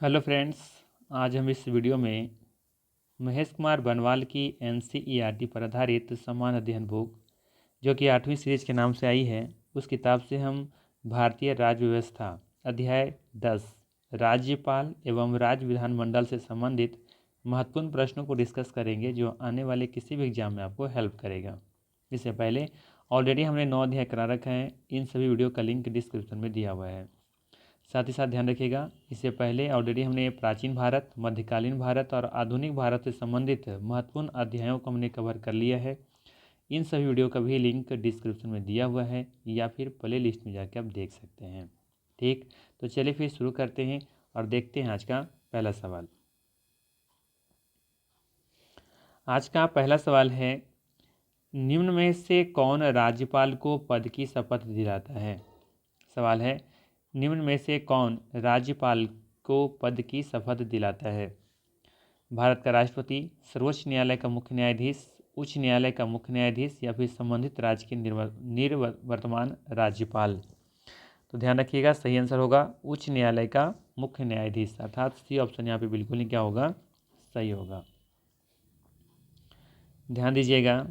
Hello friends, आज हम इस वीडियो में महेश कुमार बनवाल की NCERT पर आधारित समान अध्ययन बुक जो कि 8वीं सीरीज के नाम से आई है, उस किताब से हम भारतीय राज्य व्यवस्था अध्याय 10 राज्यपाल एवं राज्य विधानमंडल से संबंधित महत्वपूर्ण प्रश्नों को डिस्कस करेंगे जो आने वाले किसी भी एग्जाम में आपको हेल्प करेगा। इससे पहले ऑलरेडी हमने 9 अध्याय करा रखा है। इन सभी वीडियो का लिंक डिस्क्रिप्शन में दिया हुआ है। साथ ही साथ ध्यान रखिएगा, इससे पहले ऑलरेडी हमने प्राचीन भारत, मध्यकालीन भारत और आधुनिक भारत से संबंधित महत्वपूर्ण अध्यायों को हमने कवर कर लिया है। इन सभी वीडियो का भी लिंक डिस्क्रिप्शन में दिया हुआ है या फिर प्ले लिस्ट में जाके आप देख सकते हैं। ठीक, तो चलिए फिर शुरू करते हैं और देखते हैं आज का पहला सवाल। आज का पहला सवाल है, निम्न में से कौन राज्यपाल को पद की शपथ दिलाता है। सवाल है, निम्न में से कौन राज्यपाल को पद की शपथ दिलाता है। भारत का राष्ट्रपति, सर्वोच्च न्यायालय का मुख्य न्यायाधीश, उच्च न्यायालय का मुख्य न्यायाधीश या फिर संबंधित राज्य के निवर्तमान राज्यपाल। तो ध्यान रखिएगा, सही आंसर होगा उच्च न्यायालय का मुख्य न्यायाधीश, अर्थात सी ऑप्शन यहाँ पे बिल्कुल ही क्या होगा, सही होगा। ध्यान दीजिएगा,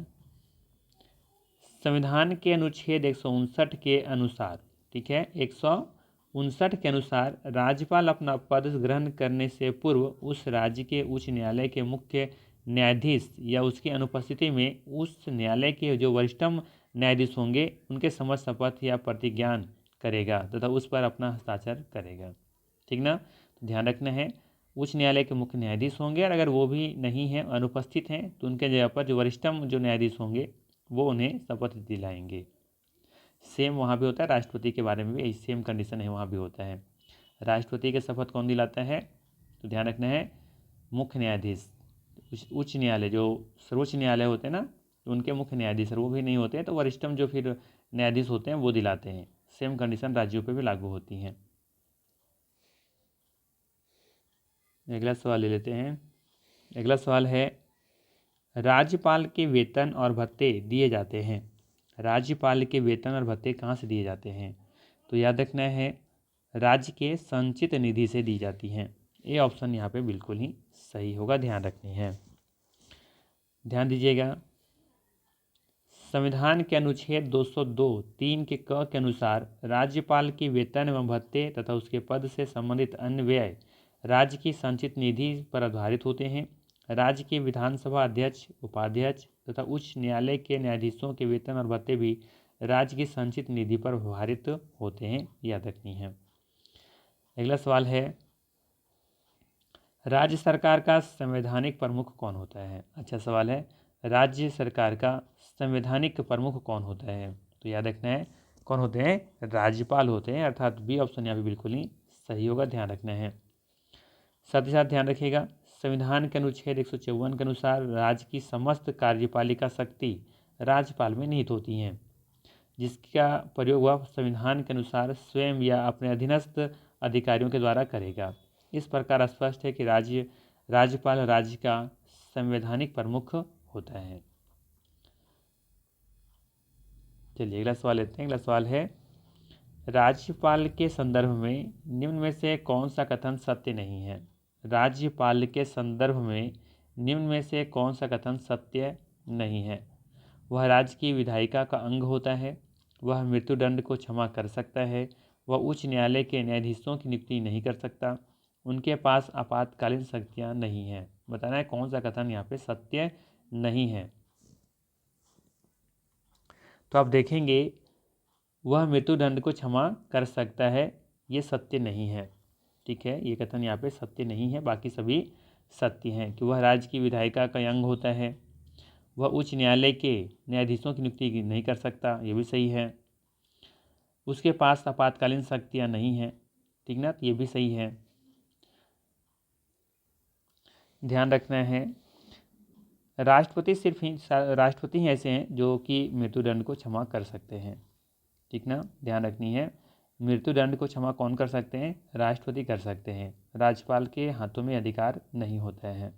संविधान के अनुच्छेद 159 के अनुसार, ठीक है, 159 के अनुसार राज्यपाल अपना पद ग्रहण करने से पूर्व उस राज्य के उच्च न्यायालय के मुख्य न्यायाधीश या उसकी अनुपस्थिति में उस न्यायालय के जो वरिष्ठतम न्यायाधीश होंगे उनके समक्ष शपथ या प्रतिज्ञान करेगा तथा उस पर अपना हस्ताक्षर करेगा। ठीक ना, तो ध्यान रखना है, उच्च न्यायालय के मुख्य न्यायाधीश होंगे और अगर वो भी नहीं हैं, अनुपस्थित हैं, तो उनके जगह पर जो वरिष्ठतम जो न्यायाधीश होंगे वो उन्हें शपथ दिलाएंगे। सेम वहाँ भी होता है, राष्ट्रपति के बारे में भी सेम कंडीशन है, वहाँ भी होता है। राष्ट्रपति के शपथ कौन दिलाता है, तो ध्यान रखना है मुख्य न्यायाधीश। उच्च न्यायालय जो सर्वोच्च न्यायालय होते हैं ना, उनके मुख्य न्यायाधीश वो भी नहीं होते हैं, तो वरिष्ठतम जो फिर न्यायाधीश होते हैं वो दिलाते हैं। सेम कंडीशन राज्यों पर भी लागू होती हैं। अगला सवाल ले लेते हैं। अगला सवाल है, राज्यपाल के वेतन और भत्ते दिए जाते हैं। राज्यपाल के वेतन और भत्ते कहाँ से दिए जाते हैं, तो याद रखना है राज्य के संचित निधि से दी जाती हैं। ये ऑप्शन यहाँ पे बिल्कुल ही सही होगा, ध्यान रखनी है। ध्यान दीजिएगा, संविधान के अनुच्छेद 202(3) के क के अनुसार राज्यपाल के वेतन एवं भत्ते तथा उसके पद से संबंधित अन्य व्यय राज्य की संचित निधि पर आधारित होते हैं। राज्य के विधानसभा अध्यक्ष, उपाध्यक्ष तथा उच्च न्यायालय के न्यायाधीशों के वेतन और भत्ते भी राज्य की संचित निधि पर आधारित होते हैं, याद रखनी है। अगला सवाल है, राज्य सरकार का संवैधानिक प्रमुख कौन होता है। अच्छा सवाल है, राज्य सरकार का संवैधानिक प्रमुख कौन होता है, तो याद रखना है कौन होते हैं, राज्यपाल होते हैं, अर्थात बी ऑप्शन यहाँ पे बिल्कुल ही सही होगा, ध्यान रखना है। साथ ही साथ ध्यान रखिएगा, संविधान के अनुच्छेद 154 के अनुसार राज्य की समस्त कार्यपालिका शक्ति राज्यपाल में निहित होती हैं, जिसका प्रयोग वह संविधान के अनुसार स्वयं या अपने अधीनस्थ अधिकारियों के द्वारा करेगा। इस प्रकार स्पष्ट है कि राज्यपाल राज्य का संवैधानिक प्रमुख होता है। चलिए अगला सवाल लेते हैं। अगला सवाल है, राज्यपाल के संदर्भ में निम्न में से कौन सा कथन सत्य नहीं है। राज्यपाल के संदर्भ में निम्न में से कौन सा कथन सत्य नहीं है। वह राज्य की विधायिका का अंग होता है, वह मृत्युदंड को क्षमा कर सकता है, वह उच्च न्यायालय के न्यायाधीशों की नियुक्ति नहीं कर सकता, उनके पास आपातकालीन शक्तियाँ नहीं हैं। बताना है कौन सा कथन यहाँ पे सत्य नहीं है। तो आप देखेंगे, वह मृत्युदंड को क्षमा कर सकता है, ये सत्य नहीं है। ठीक है, ये कथन यहाँ पे सत्य नहीं है, बाकी सभी सत्य हैं। कि वह राज्य की विधायिका का अंग होता है, वह उच्च न्यायालय के न्यायाधीशों की नियुक्ति नहीं कर सकता, ये भी सही है। उसके पास आपातकालीन शक्तियाँ नहीं हैं, ठीक ना, तो ये भी सही है। ध्यान रखना है, राष्ट्रपति ही ऐसे हैं जो कि मृत्युदंड को क्षमा कर सकते हैं। ठीक ना, ध्यान रखनी है, मृत्युदंड को क्षमा कौन कर सकते हैं, राष्ट्रपति कर सकते हैं, राज्यपाल के हाथों में अधिकार नहीं होता है।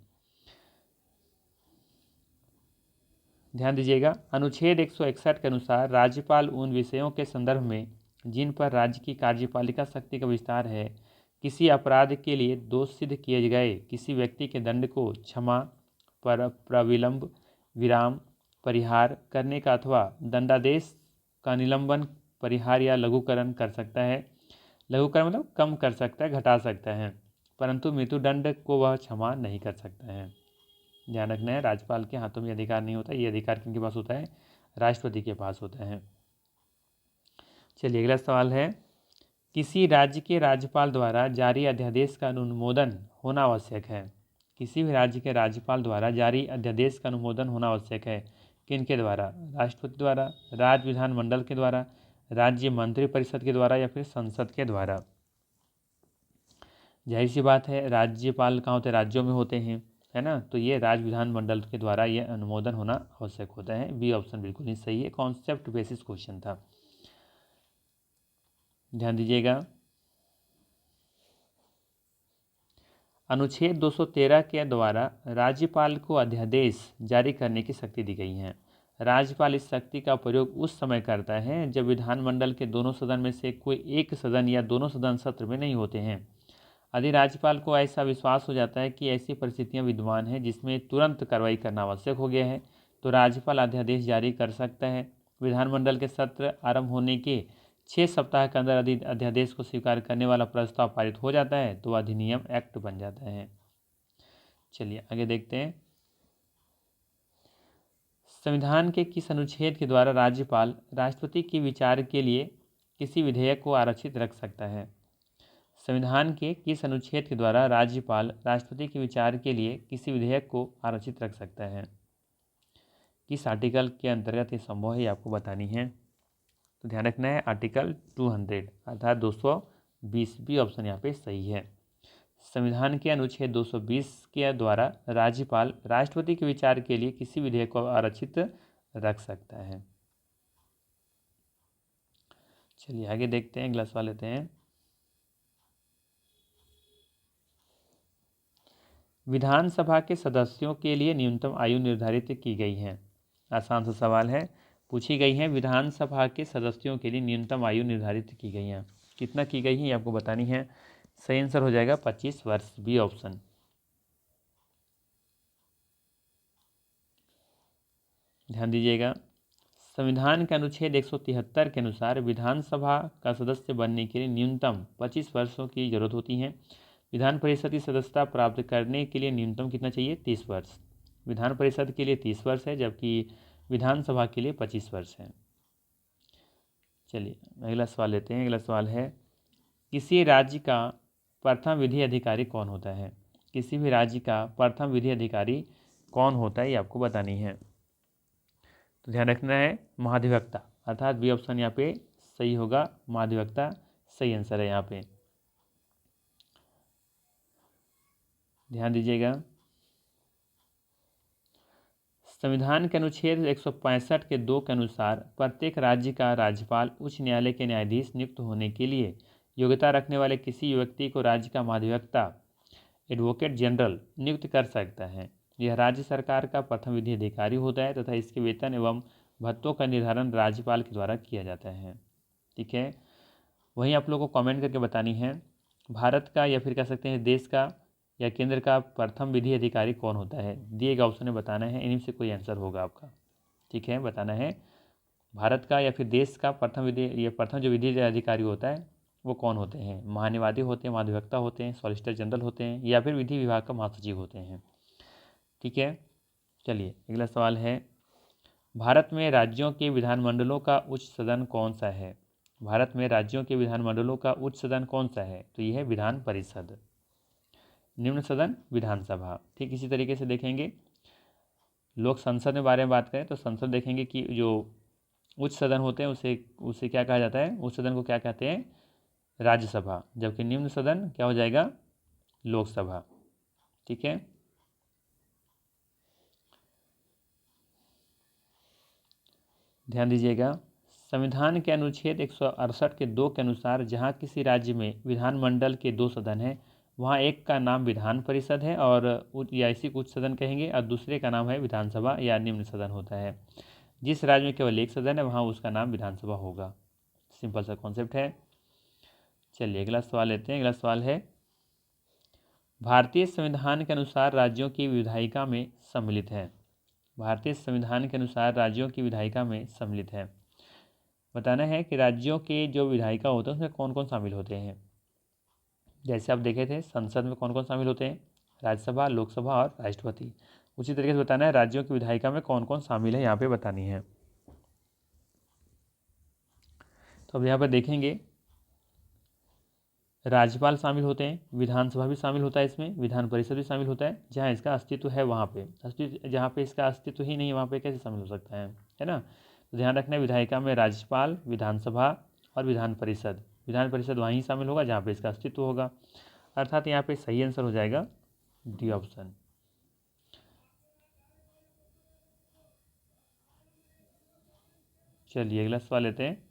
ध्यान दीजिएगा, अनुच्छेद 161 के अनुसार राज्यपाल उन विषयों के संदर्भ में जिन पर राज्य की कार्यपालिका शक्ति का विस्तार है किसी अपराध के लिए दोष सिद्ध किए गए किसी व्यक्ति के दंड को क्षमा, पर प्रविलंब, विराम, परिहार करने का अथवा दंडादेश का निलंबन, परिहार या लघुकरण कर सकता है। लघुकरण मतलब कम कर सकता है, घटा सकता है, परंतु मृत्युदंड को वह क्षमा नहीं कर सकता है। ध्यान रखना है, राज्यपाल के हाथों में अधिकार नहीं होता। ये अधिकार किनके पास होता है? राष्ट्रपति के पास होता है। चलिए अगला सवाल है, किसी राज्य के राज्यपाल द्वारा जारी अध्यादेश का अनुमोदन होना आवश्यक है। किसी भी राज्य के राज्यपाल द्वारा जारी अध्यादेश का अनुमोदन होना आवश्यक है। किनके द्वारा? राष्ट्रपति द्वारा, राज्य विधानमंडल के द्वारा, राज्य मंत्रिपरिषद के द्वारा या फिर संसद के द्वारा। जाहिर सी बात है, राज्यपाल कहाँ होते हैं? राज्यों में होते हैं, है ना। तो ये राज्य विधानमंडल के द्वारा ये अनुमोदन होना आवश्यक होता है। बी ऑप्शन बिल्कुल ही सही है, कॉन्सेप्ट बेसिस क्वेश्चन था। ध्यान दीजिएगा, अनुच्छेद 213 के द्वारा राज्यपाल को अध्यादेश जारी करने की शक्ति दी गई है। राज्यपाल इस शक्ति का प्रयोग उस समय करता है जब विधानमंडल के दोनों सदन में से कोई एक सदन या दोनों सदन सत्र में नहीं होते हैं। यदि राज्यपाल को ऐसा विश्वास हो जाता है कि ऐसी परिस्थितियां विद्यमान हैं जिसमें तुरंत कार्रवाई करना आवश्यक हो गया है, तो राज्यपाल अध्यादेश जारी कर सकता है। विधानमंडल के सत्र आरंभ होने के 6 सप्ताह के अंदर यदि अध्यादेश को स्वीकार करने वाला प्रस्ताव पारित हो जाता है तो अधिनियम एक्ट बन जाता है। चलिए आगे देखते हैं, संविधान के किस अनुच्छेद के द्वारा राज्यपाल राष्ट्रपति के विचार के लिए किसी विधेयक को आरक्षित रख सकता है। संविधान के किस अनुच्छेद के द्वारा राज्यपाल राष्ट्रपति के विचार के लिए किसी विधेयक को आरक्षित रख सकता है? किस आर्टिकल के अंतर्गत ये संभव है, ये आपको बतानी है। तो ध्यान रखना है, आर्टिकल 200 अर्थात 220 बी ऑप्शन यहाँ पे सही है। संविधान के अनुच्छेद 220 के द्वारा राज्यपाल राष्ट्रपति के विचार के लिए किसी विधेयक को आरक्षित रख सकता है। चलिए आगे देखते हैं, अगला सवाल लेते हैं, विधानसभा के सदस्यों के लिए न्यूनतम आयु निर्धारित की गई है। आसान सा सवाल है, पूछी गई है विधानसभा के सदस्यों के लिए न्यूनतम आयु निर्धारित की गई है। कितना की गई है ये आपको बतानी है। सही आंसर हो जाएगा 25 वर्ष, बी ऑप्शन। ध्यान दीजिएगा, संविधान के अनुच्छेद 173 के अनुसार विधानसभा का सदस्य बनने के लिए न्यूनतम 25 वर्षों की जरूरत होती है। विधान परिषद की सदस्यता प्राप्त करने के लिए न्यूनतम कितना चाहिए? 30 वर्ष। विधान परिषद के लिए 30 वर्ष है, जबकि विधानसभा के लिए 25 वर्ष है। चलिए अगला सवाल लेते हैं। अगला सवाल है, किसी राज्य का प्रथम विधि अधिकारी कौन होता है? किसी भी राज्य का प्रथम विधि अधिकारी कौन होता है ये आपको बतानी है। तो ध्यान रखना है, महाधिवक्ता, अर्थात बी ऑप्शन यहाँ पे सही होगा, महाधिवक्ता सही आंसर है यहाँ पे। ध्यान दीजिएगा, संविधान के अनुच्छेद 165 के 2 के अनुसार प्रत्येक राज्य का राज्यपाल उच्च न्यायालय के न्यायाधीश नियुक्त होने के लिए योग्यता रखने वाले किसी व्यक्ति को राज्य का महाधिवक्ता एडवोकेट जनरल नियुक्त कर सकता है। यह राज्य सरकार का प्रथम विधि अधिकारी होता है तथा इसके वेतन एवं भत्तों का निर्धारण राज्यपाल के द्वारा किया जाता है। ठीक है, वहीं आप लोगों को कमेंट करके बतानी है, भारत का या फिर कह सकते हैं देश का या केंद्र का प्रथम विधि अधिकारी कौन होता है। दिए गए ऑप्शन में बताना है, इन्हीं से कोई आंसर होगा आपका। ठीक है, बताना है भारत का या फिर देश का प्रथम जो विधि अधिकारी होता है वो कौन होते हैं। महान्यायवादी होते हैं, महाधिवक्ता होते हैं, सॉलिसिटर जनरल होते हैं या फिर विधि विभाग का महासचिव होते हैं। ठीक है, चलिए अगला सवाल है, भारत में राज्यों के विधानमंडलों का उच्च सदन कौन सा है? भारत में राज्यों के विधानमंडलों का उच्च सदन कौन सा है? तो यह है विधान परिषद। निम्न सदन विधानसभा। ठीक इसी तरीके से देखेंगे, लोक संसद में बारे में बात करें तो संसद देखेंगे कि जो उच्च सदन होते हैं उसे क्या कहा जाता है? उच्च सदन को क्या कहते हैं? राज्यसभा। जबकि निम्न सदन क्या हो जाएगा? लोकसभा। ठीक है, ध्यान दीजिएगा, संविधान के अनुच्छेद 168 के 2 के अनुसार जहाँ किसी राज्य में विधानमंडल के 2 सदन हैं वहाँ एक का नाम विधान परिषद है और या इसी को उच्च सदन कहेंगे और दूसरे का नाम है विधानसभा या निम्न सदन होता है। जिस राज्य में केवल एक सदन है वहाँ उसका नाम विधानसभा होगा। सिंपल सा कॉन्सेप्ट है। चलिए अगला सवाल लेते हैं। अगला सवाल है, भारतीय संविधान के अनुसार राज्यों की विधायिका में सम्मिलित है। भारतीय संविधान के अनुसार राज्यों की विधायिका में सम्मिलित है। बताना है कि राज्यों के जो विधायिका होते हैं उसमें कौन कौन शामिल होते हैं। जैसे आप देखे थे संसद में कौन कौन शामिल होते हैं, राज्यसभा, लोकसभा और राष्ट्रपति। उसी तरीके से बताना है राज्यों की विधायिका में कौन कौन शामिल है, यहाँ पे बतानी है। तो अब यहाँ पर देखेंगे राज्यपाल शामिल होते हैं, विधानसभा भी शामिल होता है, इसमें विधान परिषद भी शामिल होता है। जहाँ इसका अस्तित्व है वहाँ पे, अस्तित्व जहाँ पे इसका अस्तित्व ही नहीं है वहाँ पे कैसे शामिल हो सकता है ना। तो ध्यान रखना है विधायिका में राज्यपाल, विधानसभा और विधान परिषद। विधान परिषद वहीं शामिल होगा जहाँ पे इसका अस्तित्व होगा, अर्थात यहाँ पे सही आंसर हो जाएगा डी ऑप्शन। चलिए अगला सवाल लेते हैं।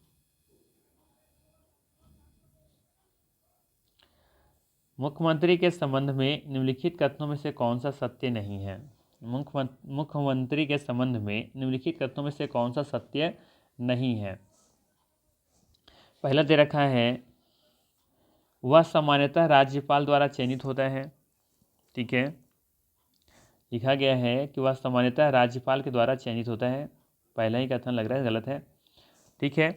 मुख्यमंत्री के संबंध में निम्नलिखित कथनों में से कौन सा सत्य नहीं है। मुख्यमंत्री के संबंध में निम्नलिखित कथनों में से कौन सा सत्य नहीं है। पहला दे रखा है, वह सामान्यतः राज्यपाल द्वारा चयनित होता है। ठीक है, लिखा गया है कि वह सामान्यतः राज्यपाल के द्वारा चयनित होता है। पहला ही कथन लग रहा है गलत है। ठीक है,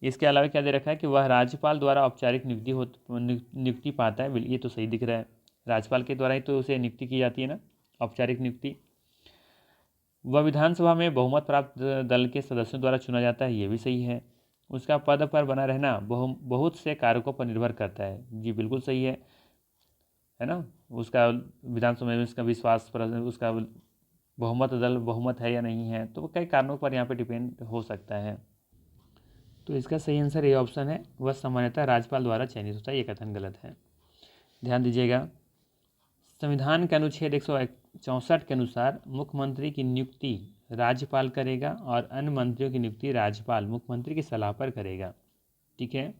इसके अलावा क्या दे रखा है कि वह राज्यपाल द्वारा औपचारिक नियुक्ति पाता है। ये तो सही दिख रहा है, राज्यपाल के द्वारा ही तो उसे नियुक्ति की जाती है ना, औपचारिक नियुक्ति। वह विधानसभा में बहुमत प्राप्त दल के सदस्यों द्वारा चुना जाता है, ये भी सही है। उसका पद पर बना रहना बहुत से कारकों पर निर्भर करता है, जी बिल्कुल सही है ना। उसका विधानसभा में उसका विश्वास पर, उसका बहुमत दल बहुमत है या नहीं है, तो कई कारणों पर यहाँ पे डिपेंड हो सकता है। तो इसका सही आंसर ये ऑप्शन है, वह सामान्यतः राज्यपाल द्वारा चयनित होता है। ये कथन गलत है, ध्यान दीजिएगा। संविधान के अनुच्छेद 164 के अनुसार मुख्यमंत्री की नियुक्ति राज्यपाल करेगा और अन्य मंत्रियों की नियुक्ति राज्यपाल मुख्यमंत्री की सलाह पर करेगा। ठीक है,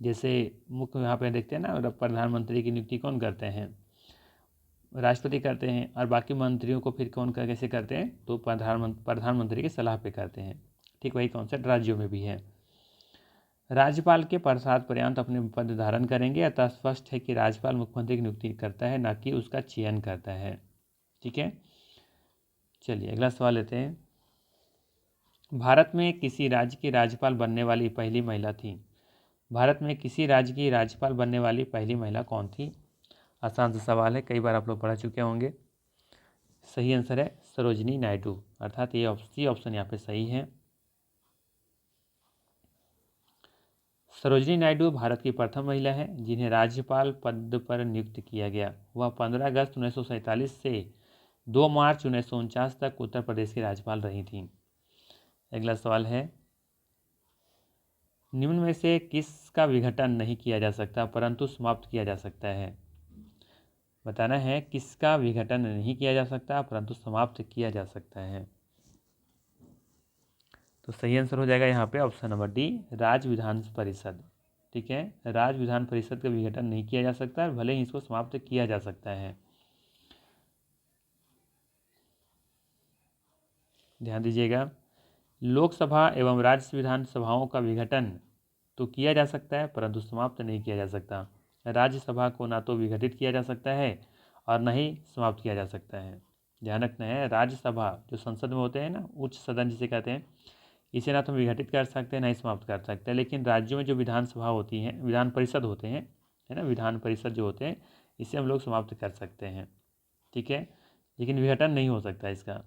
जैसे मुख्य यहाँ पे देखते हैं ना, प्रधानमंत्री की नियुक्ति कौन करते हैं, राष्ट्रपति करते हैं, और बाकी मंत्रियों को फिर कौन कैसे करते हैं, तो प्रधानमंत्री की सलाह पे करते हैं। ठीक वही कॉन्सेप्ट राज्यों में भी है। राज्यपाल के प्रसाद पर्यंत अपने पद धारण करेंगे, अतः स्पष्ट है कि राज्यपाल मुख्यमंत्री की नियुक्ति करता है, न कि उसका चयन करता है। ठीक है, चलिए अगला सवाल लेते हैं। भारत में किसी राज्य की राज्यपाल बनने वाली पहली महिला थी। भारत में किसी राज्य की राज्यपाल बनने वाली पहली महिला कौन थी। आसान सा सवाल है, कई बार आप लोग पढ़ चुके होंगे। सही आंसर है सरोजिनी नायडू, अर्थात ये ऑप्शन यहाँ पे सही है। सरोजिनी नायडू भारत की प्रथम महिला है जिन्हें राज्यपाल पद पर नियुक्त किया गया। वह 15 अगस्त 1947 से 2 मार्च 1949 तक उत्तर प्रदेश की राज्यपाल रही थीं। अगला सवाल है, निम्न में से किसका विघटन नहीं किया जा सकता परंतु समाप्त किया जा सकता है। बताना है किसका विघटन नहीं किया जा सकता परंतु समाप्त किया जा सकता है। तो सही आंसर हो जाएगा यहाँ पे ऑप्शन नंबर डी, राज्य विधान परिषद। ठीक है, राज्य विधान परिषद का विघटन नहीं किया जा सकता, भले ही इसको समाप्त किया जा सकता है। ध्यान दीजिएगा, लोकसभा एवं राज्य विधानसभाओं का विघटन तो किया जा सकता है परंतु समाप्त नहीं किया जा सकता। राज्यसभा को ना तो विघटित किया जा सकता है और न ही समाप्त किया जा सकता है। ध्यान रखना है, राज्यसभा जो संसद में होते हैं ना, उच्च सदन जिसे कहते हैं, इसे ना तो विघटित कर सकते हैं ना ही समाप्त कर सकते हैं। लेकिन राज्यों में जो विधानसभा होती हैं, विधान परिषद होते हैं, है ना, विधान परिषद जो होते हैं, इसे हम लोग समाप्त कर सकते हैं। ठीक है, लेकिन विघटन नहीं हो सकता इसका।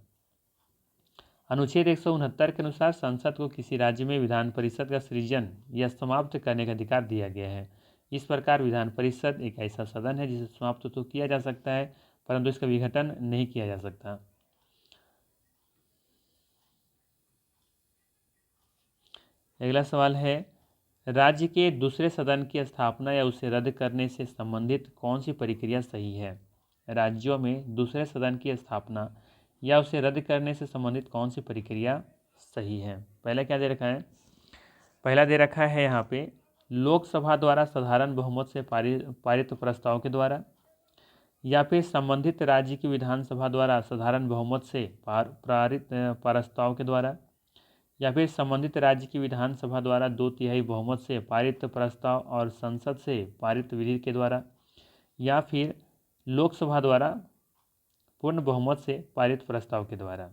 अनुच्छेद 169 के अनुसार संसद को किसी राज्य में विधान परिषद का सृजन या समाप्त करने का अधिकार दिया गया है। इस प्रकार विधान परिषद एक ऐसा सदन है जिसे समाप्त तो किया जा सकता है परंतु इसका विघटन नहीं किया जा सकता। अगला सवाल है, राज्य के दूसरे सदन की स्थापना या उसे रद्द करने से संबंधित कौन सी प्रक्रिया सही है। राज्यों में दूसरे सदन की स्थापना या उसे रद्द करने से संबंधित कौन सी प्रक्रिया सही है। पहला क्या दे रखा है, पहला दे रखा है यहाँ पे लोकसभा द्वारा साधारण बहुमत से पारित प्रस्ताव के द्वारा, या फिर संबंधित राज्य की विधानसभा द्वारा साधारण बहुमत से पारित प्रस्ताव के द्वारा, या फिर संबंधित राज्य की विधानसभा द्वारा 2/3 बहुमत से पारित प्रस्ताव और संसद से पारित विधि के द्वारा, या फिर लोकसभा द्वारा पूर्ण बहुमत से पारित प्रस्ताव के द्वारा।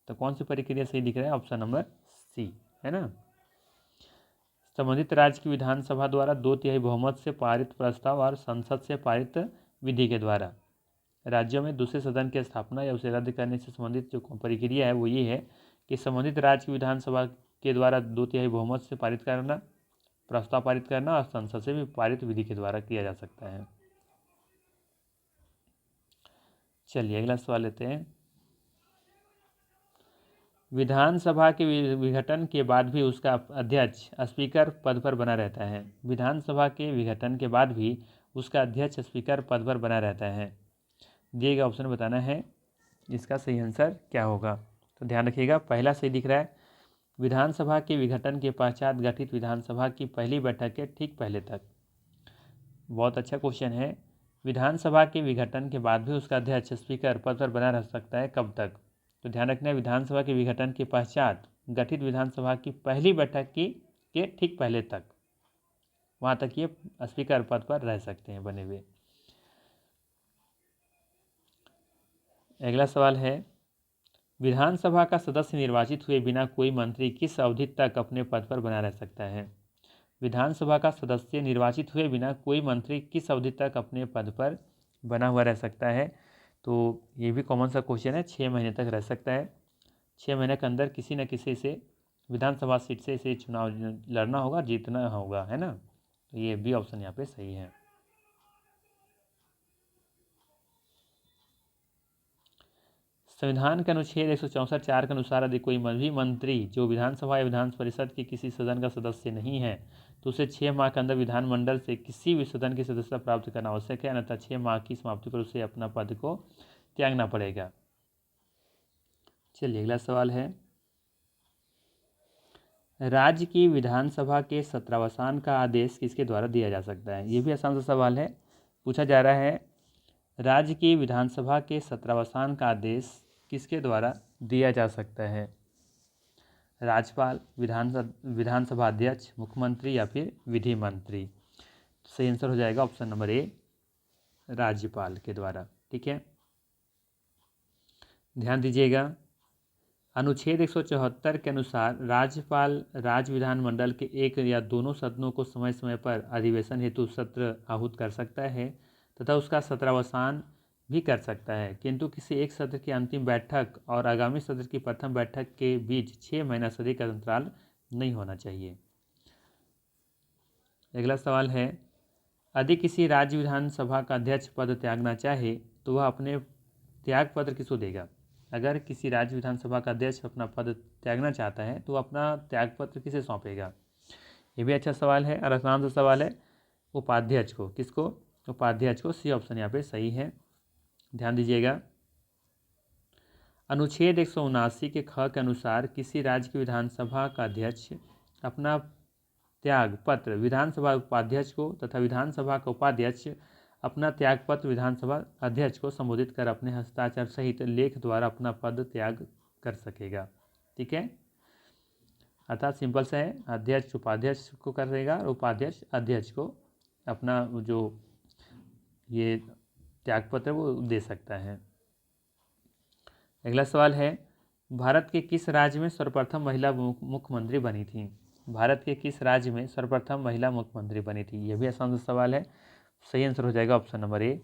तो कौन सी प्रक्रिया सही दिख रहा है? ऑप्शन नंबर सी, है ना। संबंधित राज्य की विधानसभा द्वारा 2/3 बहुमत से पारित प्रस्ताव और संसद से पारित विधि के द्वारा राज्यों में दूसरे सदन की स्थापना या उसे रद्द करने से संबंधित जो प्रक्रिया है वो ये है कि संबंधित राज्य की विधानसभा के द्वारा 2/3 बहुमत से पारित करना, प्रस्ताव पारित करना और संसद से भी पारित विधि के द्वारा किया जा सकता है। चलिए अगला सवाल लेते हैं। विधानसभा के विघटन के बाद भी उसका अध्यक्ष स्पीकर पद पर बना रहता है। विधानसभा के विघटन के बाद भी उसका अध्यक्ष स्पीकर पद पर बना रहता है। दिए गए ऑप्शन बताना है, इसका सही आंसर क्या होगा। तो ध्यान रखिएगा, पहला सही दिख रहा है, विधानसभा के विघटन के पश्चात गठित विधानसभा की पहली बैठक के ठीक पहले तक। बहुत अच्छा क्वेश्चन है। विधानसभा के विघटन के बाद भी उसका अध्यक्ष स्पीकर पद पर बना रह सकता है, कब तक? तो ध्यान रखना है, विधानसभा के विघटन के पश्चात गठित विधानसभा की पहली बैठक के ठीक पहले तक, वहाँ तक ये स्पीकर पद पर रह सकते हैं बने हुए। अगला सवाल है, विधानसभा का सदस्य निर्वाचित हुए बिना कोई मंत्री किस अवधि तक अपने पद पर बना रह सकता है? विधानसभा का सदस्य निर्वाचित हुए बिना कोई मंत्री किस अवधि तक अपने पद पर बना हुआ रह सकता है? तो ये भी कॉमन सा क्वेश्चन है। 6 महीने तक रह सकता है। 6 महीने के अंदर किसी न किसी से विधानसभा सीट से इसे चुनाव लड़ना होगा, जीतना होगा, है ना। तो ये भी ऑप्शन यहाँ पे सही है। संविधान के अनुच्छेद 164(4) के अनुसार यदि कोई भी मंत्री जो विधानसभा या विधान परिषद के किसी सदन का सदस्य नहीं है तो उसे 6 माह के अंदर विधानमंडल से किसी भी सदन की सदस्यता प्राप्त करना आवश्यक है, अन्यथा 6 माह की समाप्ति पर उसे अपना पद को त्यागना पड़ेगा। चलिए अगला सवाल है, राज्य की विधानसभा के सत्रावसान का आदेश किसके द्वारा दिया जा सकता है? ये भी आसान सा सवाल है। पूछा जा रहा है, राज्य की विधानसभा के सत्रावसान का आदेश किसके द्वारा दिया जा सकता है? राज्यपाल, विधानसभा अध्यक्ष, मुख्यमंत्री या फिर विधि मंत्री? सही आंसर हो जाएगा ऑप्शन नंबर ए, राज्यपाल के द्वारा। ठीक है, ध्यान दीजिएगा, अनुच्छेद 174 के अनुसार राज्यपाल राज्य विधानमंडल के एक या दोनों सदनों को समय समय पर अधिवेशन हेतु सत्र आहूत कर सकता है तथा उसका सत्रावसान भी कर सकता है, किंतु किसी एक सत्र की अंतिम बैठक और आगामी सत्र की प्रथम बैठक के बीच 6 महीना से अधिक अंतराल नहीं होना चाहिए। अगला सवाल है, यदि किसी राज्य विधानसभा का अध्यक्ष पद त्यागना चाहे तो वह अपने त्यागपत्र किसको देगा? अगर किसी राज्य विधानसभा का अध्यक्ष अपना पद त्यागना चाहता है तो अपना त्यागपत्र किसे सौंपेगा? ये भी अच्छा सवाल है और आसान सा सवाल है। उपाध्यक्ष को। किसको? उपाध्यक्ष को। सी ऑप्शन यहाँ पे सही है। ध्यान दीजिएगा, अनुच्छेद 179 के ख के अनुसार किसी राज्य की विधानसभा का अध्यक्ष अपना त्याग पत्र विधानसभा उपाध्यक्ष को तथा विधानसभा का उपाध्यक्ष अपना त्यागपत्र विधानसभा अध्यक्ष को संबोधित कर अपने हस्ताक्षर सहित लेख द्वारा अपना पद त्याग कर सकेगा। ठीक है, अर्थात सिंपल सा है, अध्यक्ष उपाध्यक्ष को करेगा और उपाध्यक्ष अध्यक्ष को अपना जो ये त्यागपत्र वो दे सकता है। अगला सवाल है, भारत के किस राज्य में सर्वप्रथम महिला मुख्यमंत्री बनी थी? भारत के किस राज्य में सर्वप्रथम महिला मुख्यमंत्री बनी थी? यह भी आसान सा सवाल है। सही आंसर हो जाएगा option number A,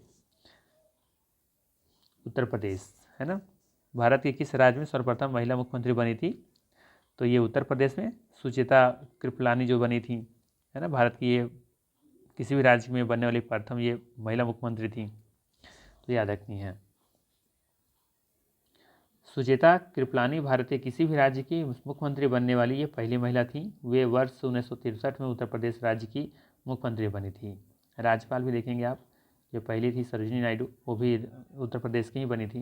Uttar Pradesh, है ना। भारत के किस राज्य में सर्वप्रथम महिला मुख्यमंत्री बनी थी? तो ये उत्तर प्रदेश में सुचेता कृपलानी जो बनी थी, है ना। भारत की ये किसी भी राज्य में बनने वाली प्रथम ये महिला मुख्यमंत्री थी, तो याद रखनी है। सुचेता कृपलानी भारत के किसी भी राज्य की मुख्यमंत्री बनने वाली ये पहली महिला थी। वे वर्ष 1963 में उत्तर प्रदेश राज्य की मुख्यमंत्री बनी थी। राज्यपाल भी देखेंगे आप, जो पहली थी सरोजिनी नायडू, वो भी उत्तर प्रदेश की ही बनी थी।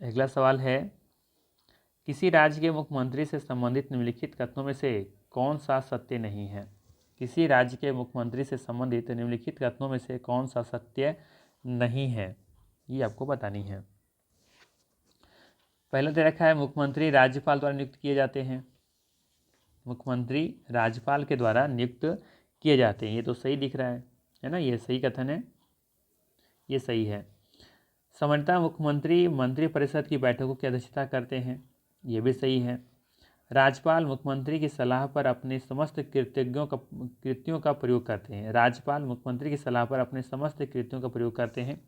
अगला सवाल है, किसी राज्य के मुख्यमंत्री से संबंधित निम्नलिखित कथनों में से कौन सा सत्य नहीं है? किसी राज्य के मुख्यमंत्री से संबंधित निम्नलिखित कथनों में से कौन सा सत्य नहीं है, ये आपको बतानी है। पहले दे रखा है मुख्यमंत्री राज्यपाल द्वारा नियुक्त किए जाते हैं, मुख्यमंत्री राज्यपाल के द्वारा नियुक्त किए जाते हैं, ये तो सही दिख रहा है ना, ये सही कथन है, ये सही है। सामान्यतः मुख्यमंत्री मंत्रिपरिषद की बैठकों की अध्यक्षता करते हैं, ये भी सही है। राज्यपाल मुख्यमंत्री की सलाह पर अपने समस्त कृत्यों का प्रयोग करते हैं, राज्यपाल मुख्यमंत्री की सलाह पर अपने समस्त कृत्यों का प्रयोग करते हैं,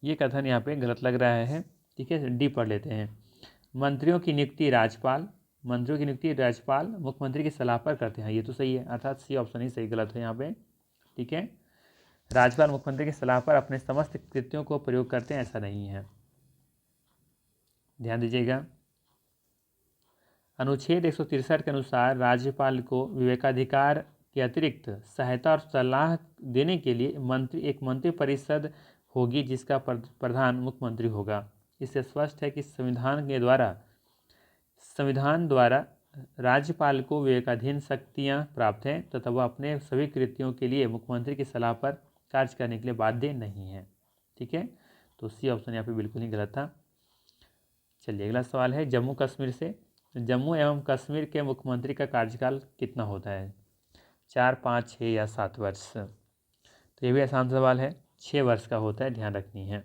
ये कथन यहाँ पे गलत लग रहा है। ठीक है, डी पढ़ लेते हैं। मंत्रियों की नियुक्ति राज्यपाल मुख्यमंत्री की सलाह पर करते हैं, ये तो सही है, अर्थात सी ऑप्शन ही सही, गलत है यहाँ पे। ठीक है, राज्यपाल मुख्यमंत्री की सलाह पर अपने समस्त कृत्यों को प्रयोग करते हैं, ऐसा नहीं है, ध्यान दीजिएगा। अनुच्छेद 163 के अनुसार राज्यपाल को विवेकाधिकार के अतिरिक्त सहायता और सलाह देने के लिए एक मंत्रिपरिषद होगी, जिसका प्रधान मुख्यमंत्री होगा। इससे स्पष्ट है कि संविधान द्वारा राज्यपाल को विवेकाधीन शक्तियां प्राप्त हैं तथा वह अपने सभी कृत्यों के लिए मुख्यमंत्री की सलाह पर कार्य करने के लिए बाध्य नहीं है। ठीक है, तो सी ऑप्शन यहाँ पे बिल्कुल ही गलत था। चलिए अगला सवाल है जम्मू कश्मीर से। जम्मू एवं कश्मीर के मुख्यमंत्री का कार्यकाल कितना होता है, 4, 5, 6 या 7 वर्ष? तो ये भी आसान सवाल है, 6 वर्ष का होता है, ध्यान रखनी है।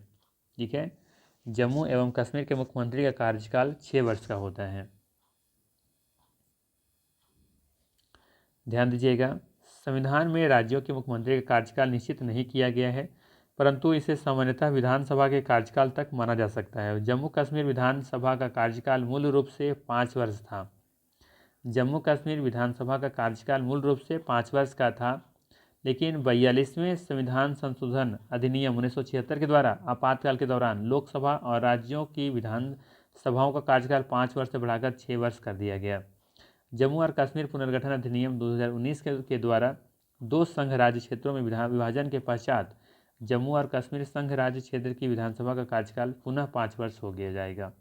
ठीक है, जम्मू एवं कश्मीर के मुख्यमंत्री का कार्यकाल 6 वर्ष का होता है, ध्यान दीजिएगा। संविधान में राज्यों के मुख्यमंत्री का कार्यकाल निश्चित नहीं किया गया है, परंतु इसे सामान्यतः विधानसभा के कार्यकाल तक माना जा सकता है। जम्मू कश्मीर विधानसभा का कार्यकाल मूल रूप से 5 वर्ष था। जम्मू कश्मीर विधानसभा का कार्यकाल मूल रूप से 5 वर्ष का था, लेकिन 42वें संविधान संशोधन अधिनियम 1976 के द्वारा आपातकाल के दौरान लोकसभा और राज्यों की विधानसभाओं का कार्यकाल 5 वर्ष से बढ़ाकर 6 वर्ष कर दिया गया। जम्मू और कश्मीर पुनर्गठन अधिनियम 2019 के द्वारा 2 संघ राज्य क्षेत्रों में विभाजन के पश्चात जम्मू और कश्मीर संघ राज्य क्षेत्र की विधानसभा का कार्यकाल पुनः 5 वर्ष हो गया जाएगा,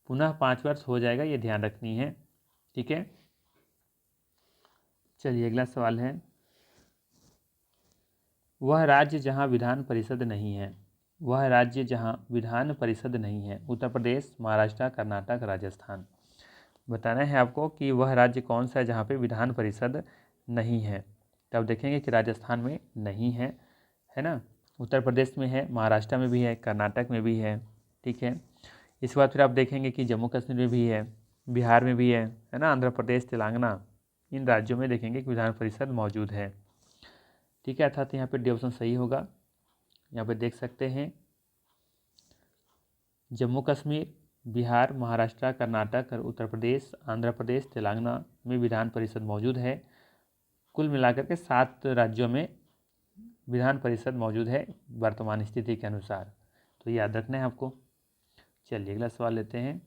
पुनः 5 वर्ष हो जाएगा, ये ध्यान रखनी है। ठीक है, चलिए अगला सवाल है, वह राज्य जहां विधान परिषद नहीं है, वह राज्य जहां विधान परिषद नहीं है, उत्तर प्रदेश, महाराष्ट्र, कर्नाटक, राजस्थान। बताना है आपको कि वह राज्य कौन सा है जहाँ पे विधान परिषद नहीं है। तब देखेंगे कि राजस्थान में नहीं है, है ना, उत्तर प्रदेश में है, महाराष्ट्र में भी है, कर्नाटक में भी है। ठीक है, इसके बाद फिर आप देखेंगे कि जम्मू कश्मीर में भी है, बिहार में भी है ना, आंध्र प्रदेश, तेलंगाना, इन राज्यों में देखेंगे कि विधान परिषद मौजूद है। ठीक है, अर्थात यहाँ पे डी ऑप्शन सही होगा। यहाँ पे देख सकते हैं जम्मू कश्मीर, बिहार, महाराष्ट्र, कर्नाटक, उत्तर प्रदेश, आंध्र प्रदेश, तेलंगाना में विधान परिषद मौजूद है। कुल मिलाकर के 7 राज्यों में विधान परिषद मौजूद है वर्तमान स्थिति के अनुसार, तो याद रखना है आपको। चलिए अगला सवाल लेते हैं।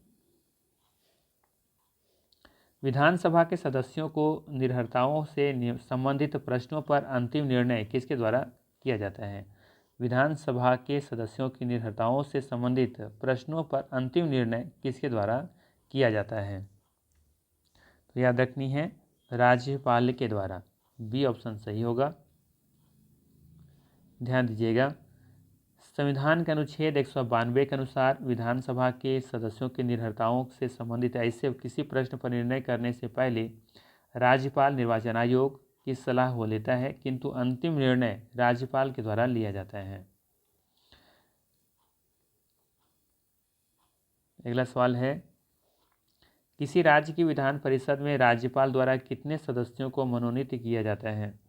विधानसभा के सदस्यों को निर्भरताओं से संबंधित प्रश्नों पर अंतिम निर्णय किसके द्वारा किया जाता है? विधानसभा के सदस्यों की निर्भरताओं से संबंधित प्रश्नों पर अंतिम निर्णय किसके द्वारा किया जाता है? तो याद रखनी है, राज्यपाल के द्वारा, बी ऑप्शन सही होगा, ध्यान दीजिएगा। संविधान के अनुच्छेद 192 के अनुसार विधानसभा के सदस्यों की निर्भरताओं से संबंधित ऐसे किसी प्रश्न पर निर्णय करने से पहले राज्यपाल निर्वाचन आयोग की सलाह हो लेता है, किंतु अंतिम निर्णय राज्यपाल के द्वारा लिया जाता है। अगला सवाल है, किसी राज्य की विधान परिषद में राज्यपाल द्वारा कितने सदस्यों को मनोनीत किया जाता है?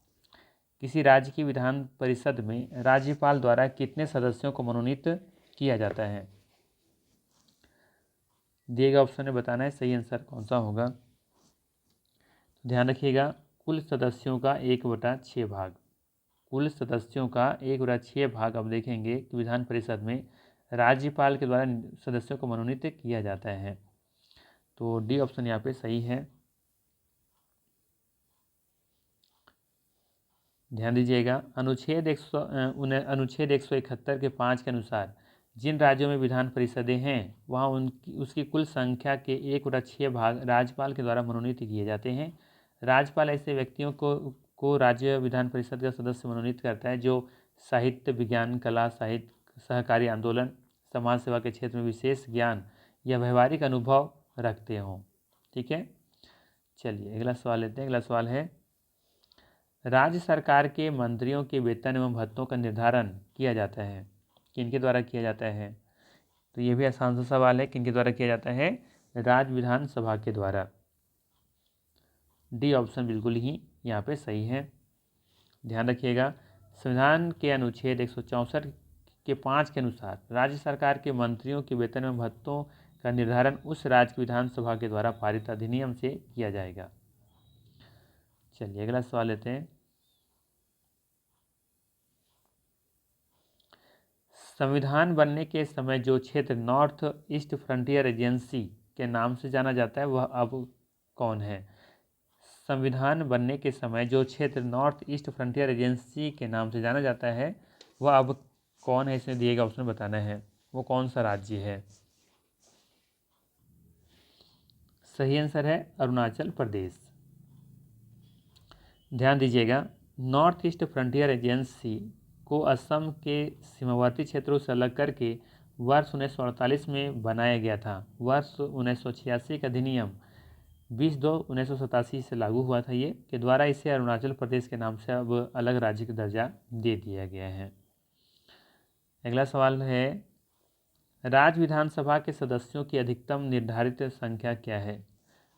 किसी राज्य की विधान परिषद में राज्यपाल द्वारा कितने सदस्यों को मनोनीत किया जाता है? दिए गए ऑप्शन में बताना है सही आंसर कौन सा होगा। ध्यान रखिएगा, कुल सदस्यों का 1/6 भाग, कुल सदस्यों का 1/6 भाग अब देखेंगे कि विधान परिषद में राज्यपाल के द्वारा सदस्यों को मनोनीत किया जाता है, तो डी ऑप्शन यहाँ पे सही है। ध्यान दीजिएगा, अनुच्छेद 171 के 5 के अनुसार जिन राज्यों में विधान परिषदें हैं वहाँ उसकी कुल संख्या के 1/6 भाग राज्यपाल के द्वारा मनोनीत किए जाते हैं। राज्यपाल ऐसे व्यक्तियों को राज्य विधान परिषद का सदस्य मनोनीत करता है जो साहित्य, विज्ञान, कला, साहित्य, सहकारी आंदोलन, समाज सेवा के क्षेत्र में विशेष ज्ञान या व्यवहारिक अनुभव रखते हों। ठीक है, चलिए अगला सवाल लेते हैं। अगला सवाल है, राज्य सरकार के मंत्रियों के वेतन एवं भत्तों का निर्धारण किया जाता है, किनके द्वारा किया जाता है? तो ये भी आसान सा सवाल है, किनके द्वारा किया जाता है? राज्य विधानसभा के द्वारा। डी ऑप्शन बिल्कुल ही यहाँ पे सही है। ध्यान रखिएगा, संविधान के अनुच्छेद 164 के 5 के अनुसार राज्य सरकार के मंत्रियों के वेतन एवं भत्तों का निर्धारण उस राज्य की विधानसभा के द्वारा पारित अधिनियम से किया जाएगा। चलिए अगला सवाल लेते हैं। संविधान बनने के समय जो क्षेत्र नॉर्थ ईस्ट फ्रंटियर एजेंसी के नाम से जाना जाता है वह अब कौन है? संविधान बनने के समय जो क्षेत्र नॉर्थ ईस्ट फ्रंटियर एजेंसी के नाम से जाना जाता है वह अब कौन है? इसमें दिए गए ऑप्शन बताना है, वो कौन सा राज्य है? सही आंसर है अरुणाचल प्रदेश। ध्यान दीजिएगा, नॉर्थ ईस्ट फ्रंटियर एजेंसी को असम के सीमावर्ती क्षेत्रों से अलग करके वर्ष 1948 में बनाया गया था। वर्ष 1986 का अधिनियम 20/2/1987 से लागू हुआ था ये, के द्वारा इसे अरुणाचल प्रदेश के नाम से अब अलग राज्य का दर्जा दे दिया गया है। अगला सवाल है, राज्य विधानसभा के सदस्यों की अधिकतम निर्धारित संख्या क्या है?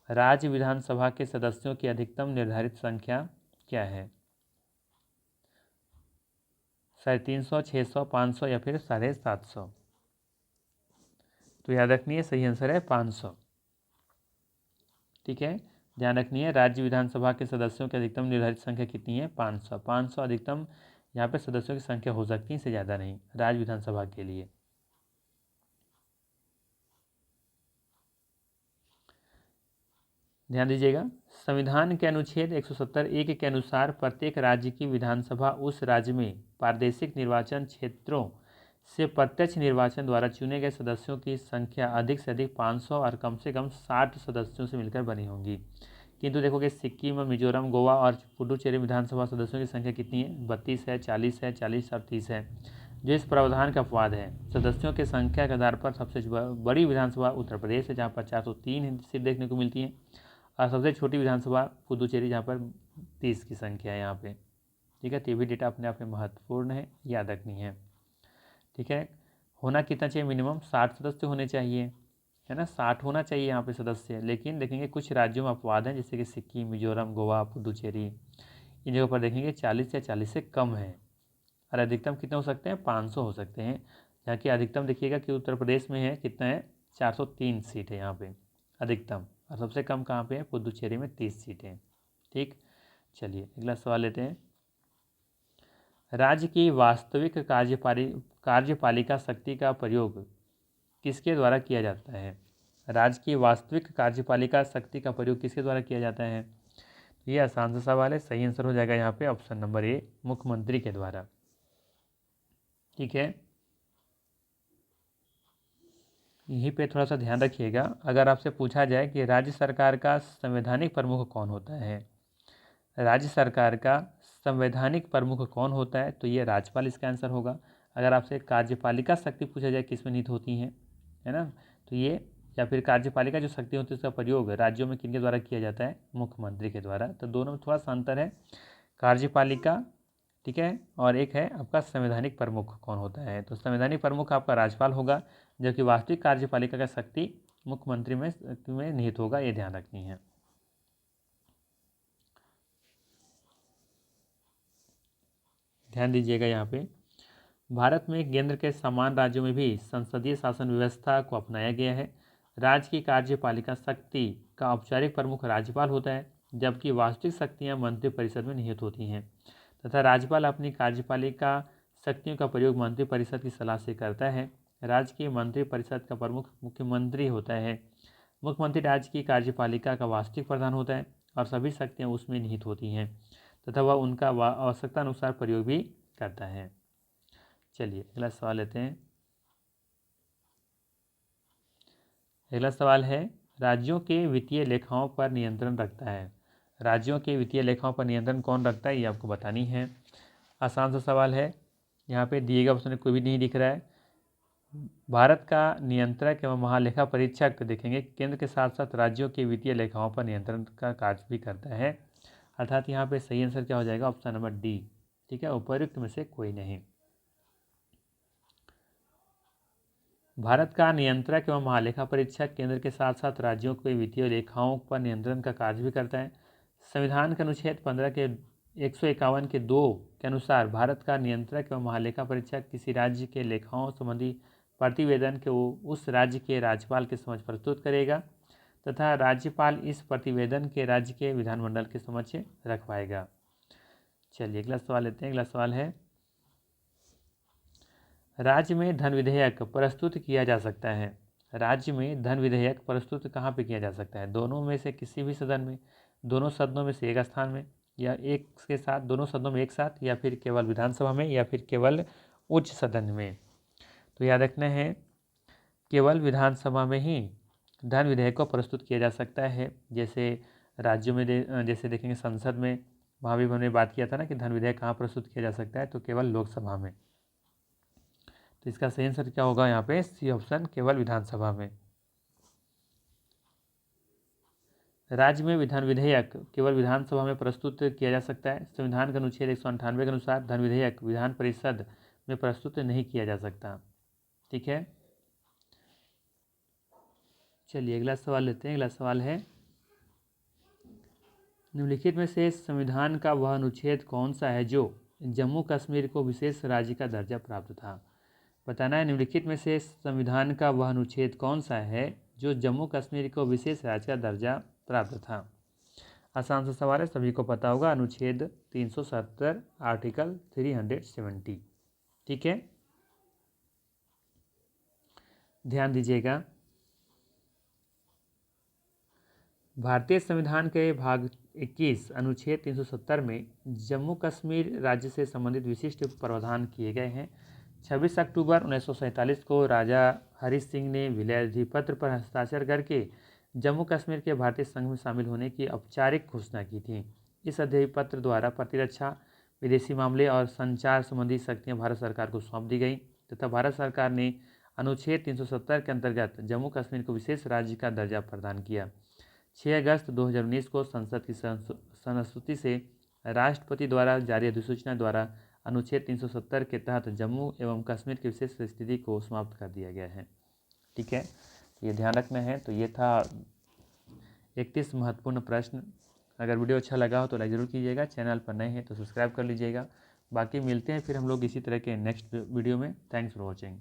राज्य विधानसभा के सदस्यों की अधिकतम निर्धारित संख्या क्या है? 350, 600, 500 या फिर 750? तो याद रखनी है, सही आंसर है 500। ठीक है, ध्यान रखनी है, राज्य विधानसभा के सदस्यों की अधिकतम निर्धारित संख्या कितनी है? 500। 500 अधिकतम यहाँ पे सदस्यों की संख्या हो सकती है, इससे ज़्यादा नहीं राज्य विधानसभा के लिए। ध्यान दीजिएगा, संविधान के अनुच्छेद 170(1) के अनुसार प्रत्येक राज्य की विधानसभा उस राज्य में प्रादेशिक निर्वाचन क्षेत्रों से प्रत्यक्ष निर्वाचन द्वारा चुने गए सदस्यों की संख्या अधिक से अधिक 500 और कम से कम 60 सदस्यों से मिलकर बनी होगी। किंतु देखोगे सिक्किम, मिजोरम, गोवा और पुडुचेरी विधानसभा सदस्यों की संख्या कितनी है? 32 है, 40 है, 40 और 30 है। जो इस प्रावधान का अपवाद है, सदस्यों की संख्या के आधार पर सबसे बड़ी विधानसभा उत्तर प्रदेश है जहाँ पर 403 सीट देखने को मिलती है, और सबसे छोटी विधानसभा पुदुचेरी जहाँ पर 30 की संख्या है यहाँ पे। ठीक है, तो ये भी डेटा अपने आप में महत्वपूर्ण है, याद रखनी है। ठीक है, होना कितना चाहिए? मिनिमम 60 सदस्य होने चाहिए, है ना, 60 होना चाहिए यहाँ पे सदस्य। लेकिन देखेंगे कुछ राज्यों में अपवाद हैं, जैसे कि सिक्किम, मिजोरम, गोवा, पुदुचेरी, इन जगहों पर देखेंगे 40 या 40 से कम है, और अधिकतम कितने हो सकते हैं? 500 हो सकते हैं। जहाँ की अधिकतम देखिएगा कि उत्तर प्रदेश में है, कितना है? 403 सीट है यहाँ पे अधिकतम, और सबसे कम कहाँ पे है? पुदुचेरी में 30 सीटें। ठीक, चलिए अगला सवाल लेते हैं। राज्य की वास्तविक कार्यपालिका शक्ति का प्रयोग किसके द्वारा किया जाता है? राज्य की वास्तविक कार्यपालिका शक्ति का प्रयोग किसके द्वारा किया जाता है? ये आसान सा सवाल है, सही आंसर हो जाएगा यहाँ पे ऑप्शन नंबर ए, मुख्यमंत्री के द्वारा। ठीक है, यहीं पे थोड़ा सा ध्यान रखिएगा, अगर आपसे पूछा जाए कि राज्य सरकार का संवैधानिक प्रमुख कौन होता है, राज्य सरकार का संवैधानिक प्रमुख कौन होता है, तो ये राज्यपाल इसका आंसर होगा। अगर आपसे कार्यपालिका शक्ति पूछा जाए किसमें निहित होती हैं, है ना, तो ये, या फिर कार्यपालिका जो शक्ति होती है उसका प्रयोग राज्यों में किनके द्वारा किया जाता है? मुख्यमंत्री के द्वारा। तो दोनों में थोड़ा सा अंतर है, कार्यपालिका, ठीक है, और एक है आपका संवैधानिक प्रमुख कौन होता है। तो संवैधानिक प्रमुख आपका राज्यपाल होगा, जबकि वास्तविक कार्यपालिका का शक्ति मुख्यमंत्री में निहित होगा, ये ध्यान रखनी है। ध्यान दीजिएगा, यहाँ पे भारत में केंद्र के समान राज्यों में भी संसदीय शासन व्यवस्था को अपनाया गया है। राज्य की कार्यपालिका शक्ति का औपचारिक प्रमुख राज्यपाल होता है, जबकि वास्तविक शक्तियाँ मंत्रिपरिषद में निहित होती हैं, तथा राज्यपाल अपनी कार्यपालिका शक्तियों का प्रयोग मंत्रिपरिषद की सलाह से करता है। राज्य की मंत्रिपरिषद का प्रमुख मुख्यमंत्री होता है। मुख्यमंत्री राज्य की कार्यपालिका का वास्तविक प्रधान होता है और सभी शक्तियाँ उसमें निहित होती हैं, तथा वह उनका आवश्यकता अनुसार प्रयोग भी करता है। चलिए अगला सवाल लेते हैं। अगला सवाल है, राज्यों के वित्तीय लेखाओं पर नियंत्रण रखता है। राज्यों के वित्तीय लेखाओं पर नियंत्रण कौन रखता है, ये आपको बतानी है। आसान सा सवाल है, यहाँ पे दिए गए ऑप्शन में कोई भी नहीं दिख रहा है। भारत का नियंत्रक एवं महालेखा परीक्षक देखेंगे केंद्र के साथ साथ राज्यों की वित्तीय लेखाओं पर नियंत्रण का कार्य भी करता है, अर्थात यहाँ पे सही आंसर क्या हो जाएगा, ऑप्शन नंबर डी। ठीक है, उपयुक्त में से कोई नहीं। भारत का नियंत्रक एवं महालेखा परीक्षक केंद्र के साथ साथ राज्यों के वित्तीय लेखाओं पर नियंत्रण का कार्य भी करता है। संविधान के अनुच्छेद 15 के 151 के 2 के अनुसार भारत का नियंत्रक एवं महालेखा परीक्षक किसी राज्य के लेखाओं संबंधी प्रतिवेदन को उस राज्य के राज्यपाल के समक्ष प्रस्तुत करेगा तथा राज्यपाल इस प्रतिवेदन के राज्य के विधानमंडल के समक्ष रखवाएगा। चलिए अगला सवाल लेते हैं। अगला सवाल है, राज्य में धन विधेयक प्रस्तुत किया जा सकता है। राज्य में धन विधेयक प्रस्तुत कहाँ पे किया जा सकता है? दोनों में से किसी भी सदन में, दोनों सदनों में से एक स्थान में, या एक के साथ, दोनों सदनों में एक साथ, या फिर केवल विधानसभा में, या फिर केवल उच्च सदन में। तो याद रखना है केवल विधानसभा में ही धन विधेयक को प्रस्तुत किया जा सकता है। जैसे राज्यों में जैसे देखेंगे संसद में, वहाँ भी हमने बात किया था ना कि धन विधेयक कहाँ प्रस्तुत किया जा सकता है, तो केवल लोकसभा में। तो इसका सही आंसर क्या होगा यहाँ पे, सी ऑप्शन, केवल विधानसभा में। राज्य में विधान विधेयक केवल विधानसभा में प्रस्तुत किया जा सकता है। संविधान के अनुच्छेद 198 के अनुसार धन विधेयक विधान परिषद में प्रस्तुत नहीं किया जा सकता। ठीक है, चलिए अगला सवाल लेते हैं। अगला सवाल है, निम्नलिखित में से संविधान का वह अनुच्छेद कौन सा है जो जम्मू कश्मीर को विशेष राज्य का दर्जा प्राप्त था? बताना है निम्नलिखित में से संविधान का वह अनुच्छेद कौन सा है जो जम्मू कश्मीर को विशेष राज्य का दर्जा प्राप्त था। आसान सा सवाल है, सभी को पता होगा, अनुच्छेद 370 आर्टिकल 370। ठीक है, ध्यान दीजिएगा। भारतीय संविधान के भाग 21 अनुच्छेद 370 में जम्मू कश्मीर राज्य से संबंधित विशिष्ट प्रावधान किए गए हैं। 26 अक्टूबर 1947 को राजा हरि सिंह ने विलय अधिपत्र पर हस्ताक्षर करके जम्मू कश्मीर के भारतीय संघ में शामिल होने की औपचारिक घोषणा की थी। इस अधिपत्र द्वारा प्रतिरक्षा, विदेशी मामले और संचार संबंधी शक्तियां भारत सरकार को सौंप दी गई तथा भारत सरकार ने अनुच्छेद 370 के अंतर्गत जम्मू कश्मीर को विशेष राज्य का दर्जा प्रदान किया। 6 अगस्त 2019 को संसद की संस्तुति से राष्ट्रपति द्वारा जारी अधिसूचना द्वारा अनुच्छेद 370 के तहत जम्मू एवं कश्मीर की विशेष स्थिति को समाप्त कर दिया गया है। ठीक है, ये ध्यान रखना है। तो ये था 31 महत्वपूर्ण प्रश्न। अगर वीडियो अच्छा लगा हो तो लाइक ज़रूर कीजिएगा, चैनल पर नए हैं तो सब्सक्राइब कर लीजिएगा। बाकी मिलते हैं फिर हम लोग इसी तरह के नेक्स्ट वीडियो में। Thanks for watching.